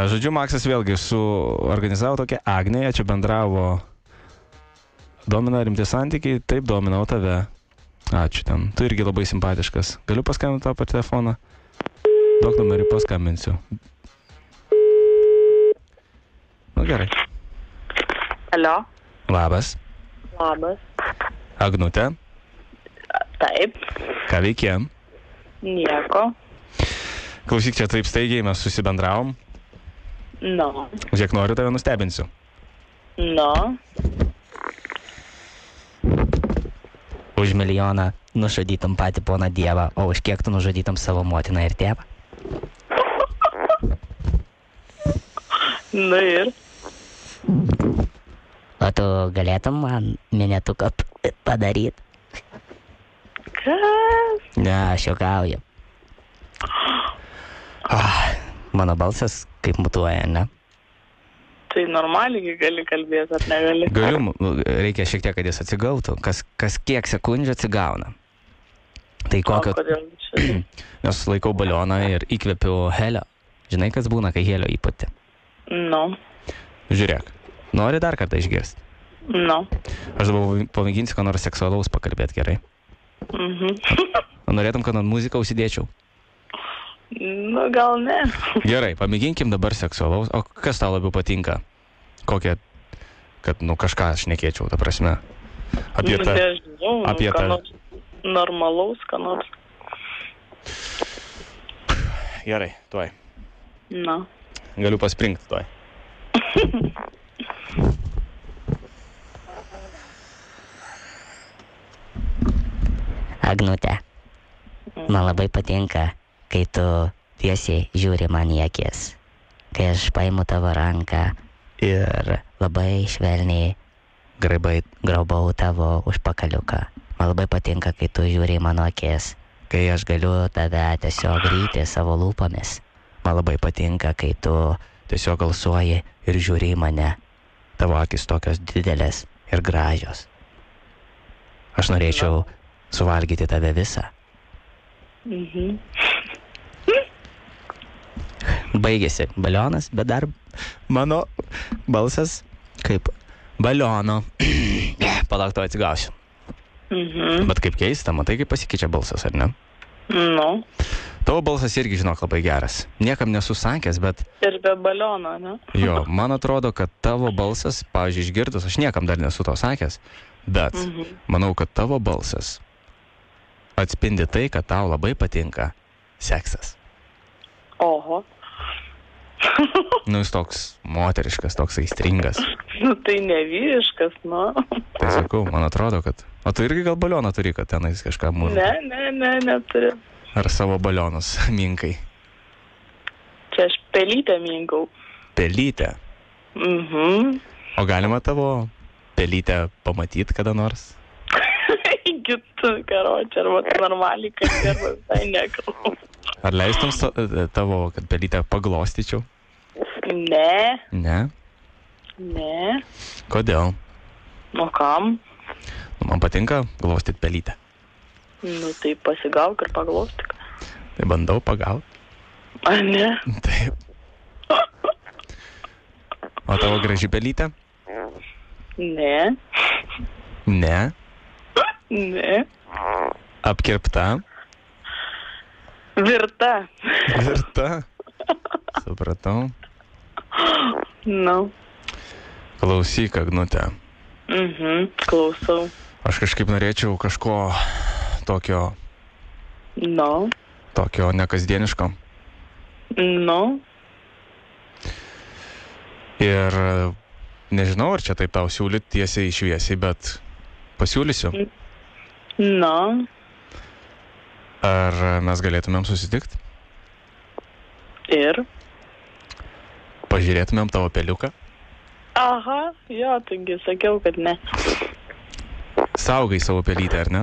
Žodžiu, Maksas vėlgi suorganizavo tokią Agnėje, čia bendravo. Domina rimti santykiai, taip dominau tave. Ačiū ten. Tu irgi labai simpatiškas. Galiu paskambinti tau per telefoną? Duok numerį, paskambinsiu. Nu gerai. Alio. Labas. Labas. Agnutė. Taip. Ką veikėm? Nieko. Klausyk, čia taip staigiai mes susibendravom. No. Žiūrėk, noriu tave nustebinsiu. No. Už milijoną nužudytum patį poną Dievą, o už kiek tu nužudytum savo motiną ir tėvą? Nu ir. O tu galėtum man minėtuką padaryti? Kas? Ne, aš juokauju. Mano balsas kaip mutuoja, ne? Tai normaliai gali kalbėti, ar negali? Galiu, reikia šiek tiek, kad jis atsigautų. Kas kiek sekundžių atsigauna. Tai kokio... O kodėl čia? Nes laikau balioną ir įkvepiu helio. Žinai, kas būna, kai helio įpūti? No. Žiūrėk, nori dar kartą išgirsti? No. Aš dabar pamėginsiu, ką nors seksualaus pakalbėti gerai. Norėtum, kad ant muziką užsidėčiau? Nu, gal ne. Gerai, pamėginkim dabar seksualaus. O kas tau labiau patinka? Kokią, kad, kažką aš nekėčiau, ta prasme. Apie tą... Nežinau, apie tą... Normalaus, ką nors. Gerai, tuoj. Na. Galiu paspringti tuoj. Agnutė, man labai patinka, kai tu tiesiai žiūri man į akis. Kai aš paimu tavo ranką ir labai švelniai graubau tavo užpakaliuką. Man labai patinka, kai tu žiūri į mano akis. Kai aš galiu tave tiesiog ryti savo lūpomis. Man labai patinka, kai tu tiesiog alsuoji ir žiūri į mane. Tavo akis tokios didelės ir gražios. Aš norėčiau suvalgyti tave visą. Baigėsi balionas, bet dar mano balsas kaip baliono. Palauk, to atsigausiu. Bet kaip keista, matai, kaip pasikeičia balsas, ar ne? No. Tavo balsas irgi, žinok, labai geras. Niekam nesu sakęs, bet... Ir be baliono, ne? Jo, man atrodo, kad tavo balsas, pavyzdžiui, išgirdus, aš niekam dar nesu to sakęs, bet manau, kad tavo balsas atspindi tai, kad tau labai patinka seksas. Oho. Jis toks moteriškas, toks aistringas. Nu, tai nevyriškas, nu. Tai sakau, man atrodo, kad... O tu irgi gal balioną turi, kad tenais kažką mūžu? Ne, neturiu. Ar savo balionus minkai? Čia aš pelytę minkau. Pelytę? O galima tavo pelytę pamatyti kada nors? Kitų karočią, arba normaliai, kad ir visai nekalbu. Ar leistum tavo, kad pelytę paglostyčiau? Ne. Ne? Ne. Kodėl? O kam? Man patinka glostyti pelytę. Nu, tai pasigauk ir paglostyk. Tai bandau pagauti. A, ne? Taip. O tavo graži pelytė? Ne. Ne. Ne. Apkirpta? Virta. Virta? Supratau. Nu. Klausyk, Agnutė. Klausau. Aš kažkaip norėčiau kažko tokio... No. Tokio nekasdieniško. No. Ir nežinau, ar čia taip tau siūlyti tiesiai šviesiai, bet pasiūlysiu. No. Ar mes galėtumėm susitikti? Ir? Pažiūrėtumėm tavo peliuką? Aha, jo, taigi sakiau, kad ne. Saugai savo pelytę, ar ne?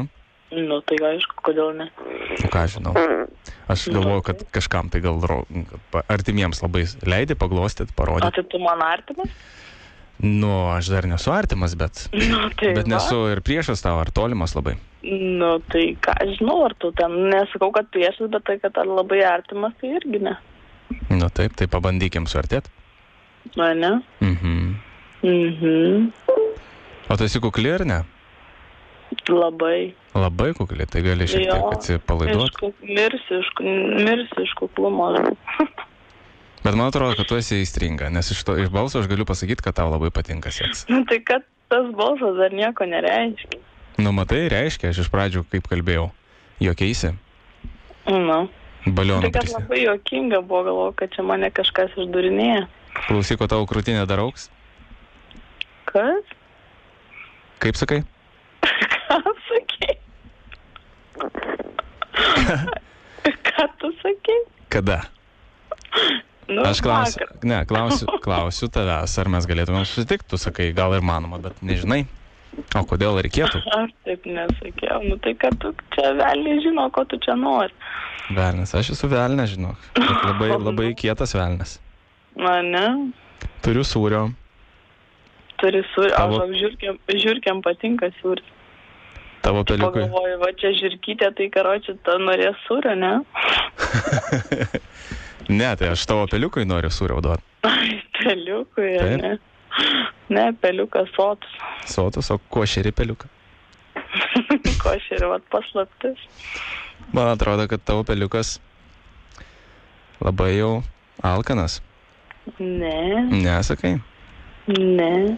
Nu, tai aišku, kodėl ne. Nu, ką žinau. Aš galvoju, kad kažkam tai gal artimiems labai leidi paglostyti, parodyti. O tai tu man artimas? Nu, aš dar nesu artimas, bet... Nu, tai bet nesu ir priešas tavo, ar tolimas labai. Nu, tai ką žinau, ar tu ten, nesakau, kad priešas, bet tai, kad ar labai artimas, tai irgi ne. Nu taip, tai pabandykim suartėti. Mane? O tu esi kukli ar ne? Labai. Labai kukli, tai gali šiek tiek atsipalaiduoti. Mirsi iš kuklumo. Bet man atrodo, kad tu esi įstringa, nes iš balso aš galiu pasakyti, kad tau labai patinka seksas. Nu tai kad tas balsas dar nieko nereiškia. Nu matai, reiškia, aš iš pradžių kaip kalbėjau. Jokeisi? Nu. Balionų Tai kad labai juokinga buvo, galvoju, kad čia mane kažkas išdurinėja. Klausyk, o tavo krūtinė dar augs? Kas? Kaip sakai? Ką sakai? Ką tu sakai? Kada? Nu, Aš klausiu tavęs, ar mes galėtume susitikti, tu sakai, gal ir manoma, bet nežinai. O kodėl reikėtų? Aš taip nesakiau, nu tai kad tu čia velniai žino, ko tu čia nori. Velnis, aš esu velnės, žinok. Labai kietas velnės. Na, ne? Turiu sūrio. Turi sūrio, žiūrkiam patinka sūris. Tavo peliukui. Pagalvoju, va čia žirkytė, tai karočią, ta norės sūrio, ne? Ne, tai aš tavo peliukui noriu sūrio duoti. Ai, peliukui, ne? Ne, peliukas sotus. Sotus, o košerį peliuką? Košerį, vat paslaptis. Man atrodo, kad tavo peliukas labai jau alkanas. Ne. Nesakai? Ne.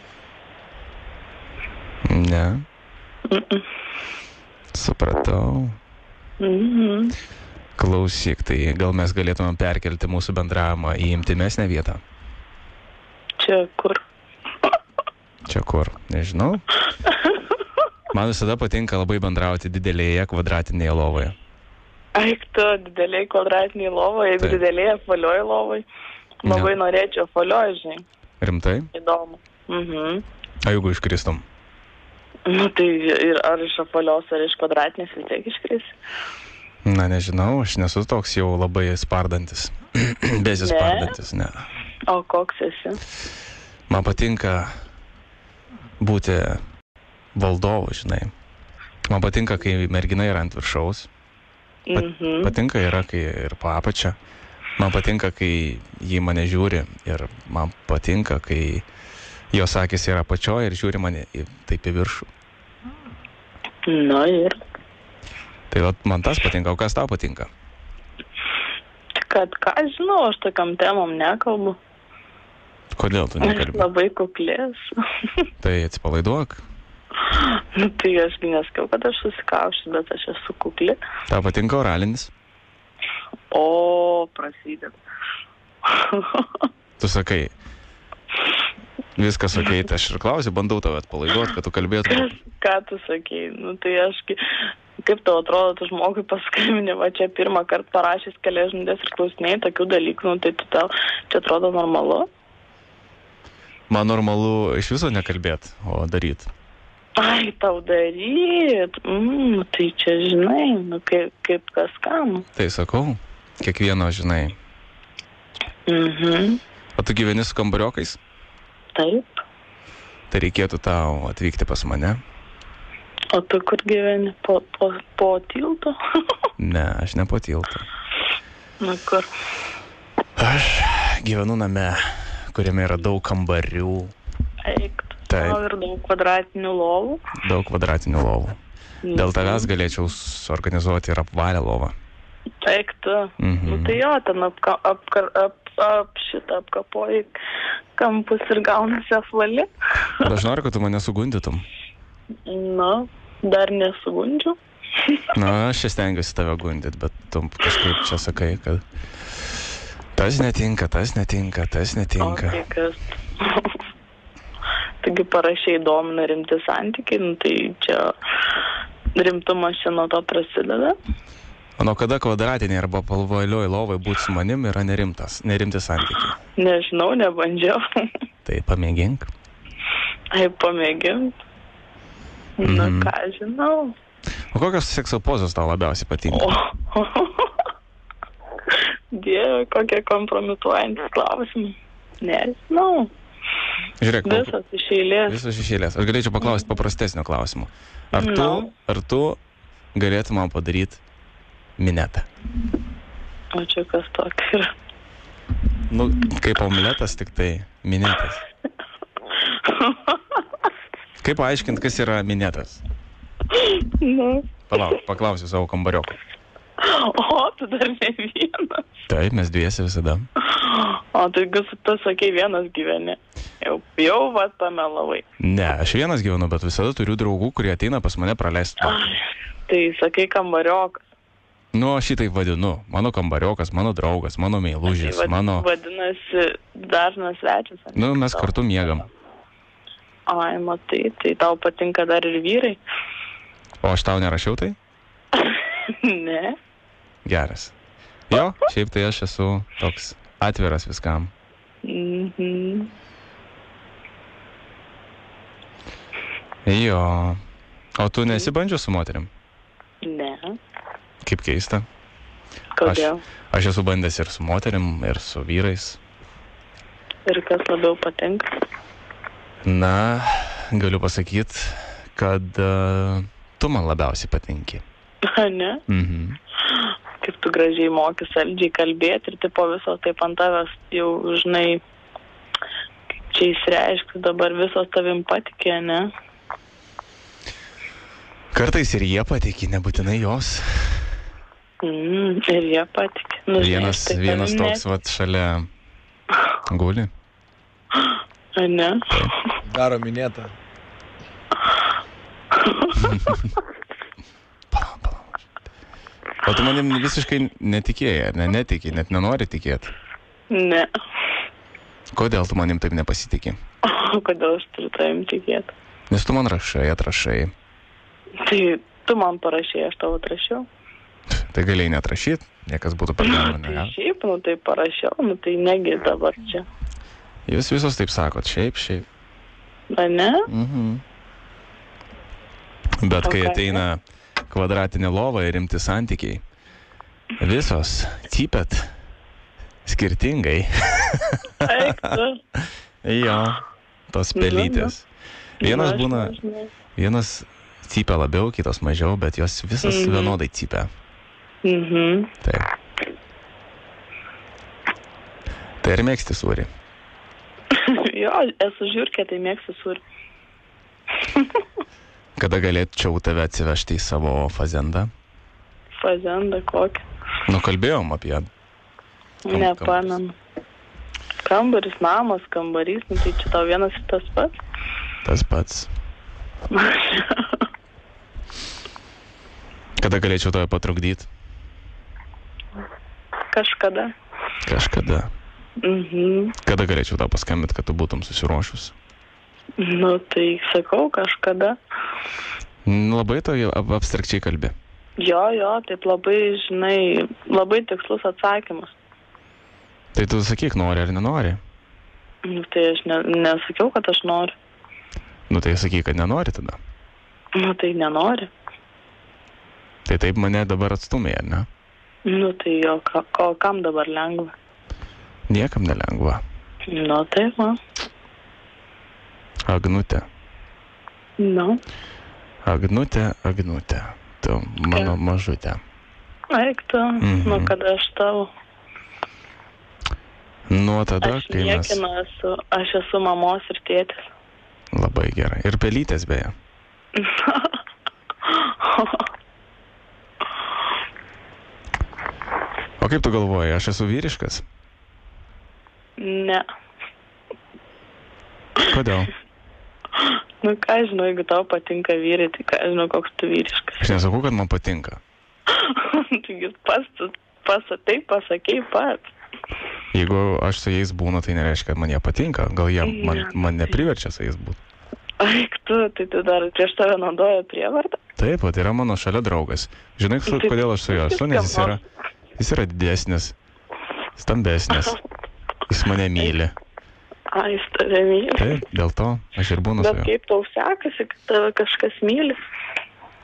Ne. Supratau. Klausyk, tai gal mes galėtume perkelti mūsų bendravimą į intimesnę vietą? Čia kur? Čia kur? Nežinau. Man visada patinka labai bendrauti didelėje kvadratinėje lovoje. Eik tu, didelėje kvadratinėje lovoje, jeigu didelėje folioje lovoje. Labai norėčiau folioje, žinai. Rimtai? Įdomu. A jeigu iškristum? Nu tai ir ar iš folios, ar iš kvadratinės vis tiek iškrisi? Na nežinau, aš nesu toks jau labai spardantis. Besispardantis, ne. O koks esi? Man patinka būti valdovu, žinai. Man patinka, kai mergina yra ant viršaus. Patinka yra, kai ir po apačią. Man patinka, kai jį mane žiūri. Ir man patinka, kai jos akis yra apačioje ir žiūri mane taip į viršų. Na ir? Tai man tas patinka, o kas tau patinka? Kad ką žinau, aš tokiam temam nekalbu. Kodėl tu nekalbi? Aš labai kuklės. Tai atsipalaiduok. Nu tai ašgi nesakiau, kad aš susikaušiu, bet aš esu kukli. Tau patinka oralinis? O, prasideda. Tu sakai, viskas okei, tai aš ir klausiu, bandau tave atpalaiduoti, kad tu kalbėtum. Ką tu sakei? Nu tai aš, kaip tau atrodo, tu žmogui paskambini, va čia pirmą kartą parašys kelias žinutės ir klausinėjai tokių dalykų, nu tai tu tau čia atrodo normalu? Man normalu iš viso nekalbėt, o daryt. Ai, tau daryt? Tai čia žinai, nu kaip kas kam. Tai sakau, kiekvieno žinai. O tu gyveni su kambariokais? Taip. Tai reikėtų tau atvykti pas mane. O tu kur gyveni? Po tilto? Ne, aš ne po tilto. Na kur? Aš gyvenu name, kuriame yra daug kambarių. Eik, Taip. ir daug kvadratinių lovų. Daug kvadratinių lovų. Dėl tavęs galėčiau suorganizuoti ir apvalę lovą. Eik tu. Nu tai jo, ten apkapoji kampus ir gaunasi apvali. Bet aš noriu, kad tu mane sugundytum. Na, dar nesugundžiu. Na, aš čia stengiuosi tave gundyti, bet tu kažkaip čia sakai, kad tas netinka. O tai kas? Taigi parašiai domina rimti santykiai, nu tai čia rimtumas čia nuo to prasideda. O nuo kada kvadratiniai arba palvalioj lovai būti su manim yra nerimti santykiai? Nežinau, nebandžiau. Tai pamėgink. Ai, pamėgink. Na, ką žinau. O kokios sekso pozos tau labiausiai patinka? Dieve, kokie kompromituojantis klausimai. Nežinau. Žiūrėk, Visas iš eilės. Visas iš eilės. Aš galėčiau paklausti paprastesnio klausimo. Ar tu galėtum man padaryti minetą? O čia kas tokia yra? Nu, kaip omletas, tik tai minėtas. Kaip paaiškinti, kas yra minėtas? Nu. Palauk, paklausiu savo kambarioko. O, tu dar ne vienas. Taip, mes dviesi visada. O, taigi tu sakei vienas gyveni. Jau vat pamelavai. Ne, aš vienas gyvenu, bet visada turiu draugų, kurie ateina pas mane praleisti. Tai sakai kambariokas. Nu, aš šitaip vadinu. Mano kambariokas, mano draugas, mano meilužis, mano... Vadinasi, dažnas svečias. Nu, mes kartu miegam. Ai, matai, tai tau patinka dar ir vyrai? O aš tau nerašiau tai? Ne. Geras. Jo, šiaip tai aš esu toks atviras viskam. Mhm. Jo. O tu nesi bandžius su moterim? Ne. Kaip keista. Kodėl? Aš esu bandęs ir su moterim, ir su vyrais. Ir kas labiau patinka? Na, galiu pasakyti, kad tu man labiausiai patinki. Ne? Mhm. Kaip tu gražiai moki saldžiai kalbėti ir tipo visos taip ant tavęs jau, žinai, kaip čia įsireiškia, dabar visos tavim patikė, ne? Kartais ir jie patikė, nebūtinai jos. Ir jie patikė. Nu, Vienas toks vat šalia guli. Ne? Daro minėtą. O tu manim visiškai netikėjai, netiki, net nenori tikėti. Ne. Kodėl tu manim taip nepasitikė? O kodėl aš turiu tavim tikėti? Nes tu man atrašai. Tai tu man parašai, aš tavo atrašiau. Tai galėjai neatrašyti, niekas būtų per galvą, ne? Tai šiaip, tai parašiau, tai negi dabar čia. Jūs visos taip sakot, šiaip. A ne? Mhm. Bet kai ateina kvadratinė lova ir rimti santykiai, visos cypet skirtingai. Eik tu. Jo, tos pelytės. Vienas cypia labiau, kitos mažiau, bet jos visas vienodai cypia. Mhm. Taip. Tai ir mėgsti sūrį? Jo, esu žiūrkė, tai mėgstu sūrį. Kada galėčiau tave atsivežti į savo fazendą? Fazendą kokį? Nu, kalbėjom apie... Nepamenu. Kambaris, namas, kambarys, tai čia tau vienas ir tas pats? Tas pats. Kada galėčiau tave patrukdyti? Kažkada. Mhm. Kada galėčiau tau paskambinti, kad tu būtum susiruošus? Nu, tai sakau, kažkada. Labai to abstrakčiai kalbi. Jo, taip labai, žinai, labai tikslus atsakymas. Tai tu sakyk, nori ar nenori? Nu, tai aš nesakiau, kad aš noriu. Nu, tai sakyk, kad nenori tada. Nu, tai nenori. Tai taip mane dabar atstumė, ar ne? Nu, tai jo, kam dabar lengva? Niekam nelengva. Nu, taip, man. Agnutė. Nu. Agnutė. Tu mano mažutė. Eik tu, nu kada aš tavo. Nuo tada, kai mes... Aš esu mamos ir tėtis. Labai gerai. Ir pelytės beje. O kaip tu galvoji, aš esu vyriškas? Ne. Kodėl? Nu, ką žinau, jeigu tau patinka vyrai, tai ką žinau, koks tu vyriškas. Aš nesakau, kad man patinka. Taigi pasakei pats. Jeigu aš su jais būnu, tai nereiškia, kad man jie patinka. Gal jie man nepriverčia su jais būti. Eik tu, tai tu dar prieš tave naudoja prievartą? Taip, tai yra mano šalia draugas. Žinai, kodėl aš su juo esu, nes jis yra didesnis, stambesnis. Jis mane myli. Jis tave myli. Taip, dėl to aš ir būnu su juo. Bet kaip tau sekasi, kad tave kažkas myli?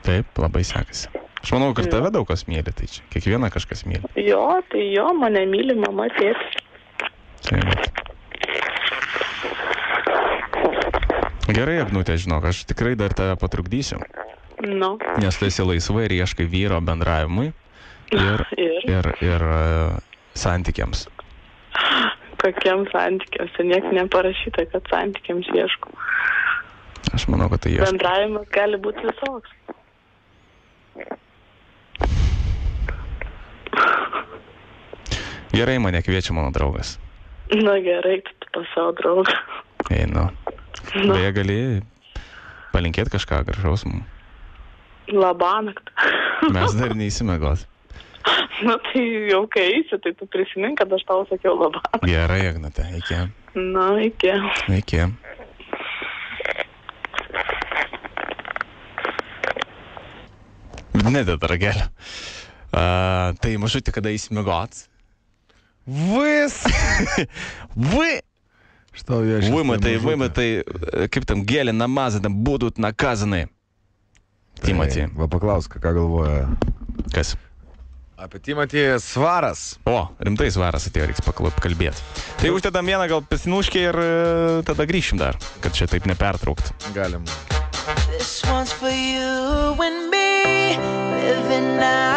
Taip, labai sekasi. Aš manau, kad tave daug kas myli, tai čia kiekvieną kažkas myli. Jo, tai jo, mane myli mama, tėtis. Taip. Gerai, Agnutė, žinok, aš tikrai dar tave patrukdysiu. Nu. Nes tu esi laisva ir ieškai vyro bendravimui ir santykiams. Kokiem santykiams? Niek neparašyta, kad santykiams ieškau. Aš manau, kad tai ieškau. Bendravimas gali būti visoks. Gerai, mane kviečia mano draugas. Na gerai, tu pas savo draugą. Einu. Beje, gali palinkėti kažką gražaus mums. Labanakt. Mes dar neįsimegos. Na tai jau kai eisi, tai tu prisimink, kad aš tau sakiau labanakt. Gerai, Agnate, iki. Na, iki. Iki. Nedėda ragelio. Tai mažutį, kada įsimegos. Что я сейчас Вымыты, kaip tam gėlė namazai, tam būdут nakazanai. Timothy. Va paklausk, ką galvoja. Kas? Apie Timothy Svaras. O, rimtai Svaras atėjo, reiks kalbėti. Tai užtedam vieną gal pasinuškį ir tada grįšim dar, kad čia taip nepertraukt. Galim. This one's for you and me, living now.